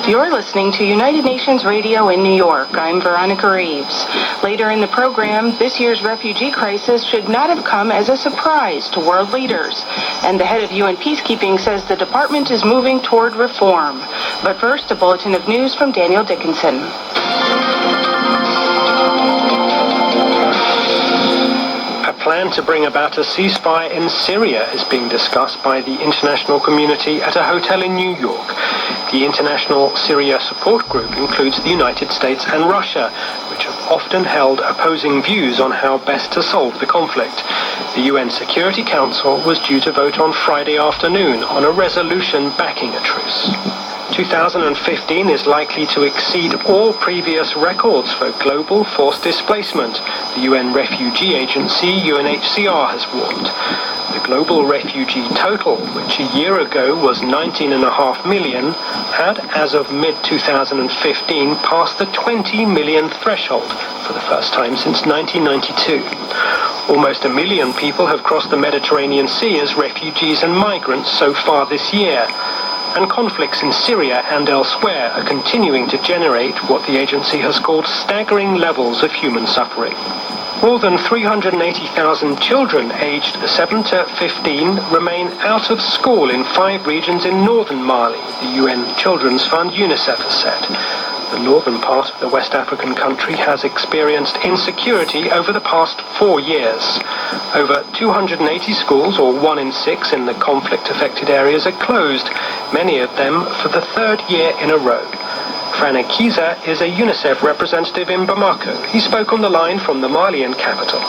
You're listening to United Nations Radio in New York. I'm Veronica Reeves. Later in the program, this year's refugee crisis should not have come as a surprise to world leaders. And the head of UN Peacekeeping says the department is moving toward reform. But first, a bulletin of news from Daniel Dickinson. A plan to bring about a ceasefire in Syria is being discussed by the international community at a hotel in New York. The International Syria Support Group includes the United States and Russia, which have often held opposing views on how best to solve the conflict. The UN Security Council was due to vote on Friday afternoon on a resolution backing a truce. 2015 is likely to exceed all previous records for global forced displacement, the UN Refugee Agency, UNHCR, has warned. The global refugee total, which a year ago was 19.5 million, had, as of mid-2015, passed the 20 million threshold for the first time since 1992. Almost 1 million people have crossed the Mediterranean Sea as refugees and migrants so far this year. And conflicts in Syria and elsewhere are continuing to generate what the agency has called staggering levels of human suffering. More than 380,000 children aged 7 to 15 remain out of school in 5 regions in northern Mali, the UN Children's Fund UNICEF has said. The northern part of the West African country has experienced insecurity over the past 4 years. Over 280 schools, or 1 in 6 in the conflict-affected areas, are closed, many of them for the 3rd year in a row. Frana Kiza is a UNICEF representative in Bamako. He spoke on the line from the Malian capital.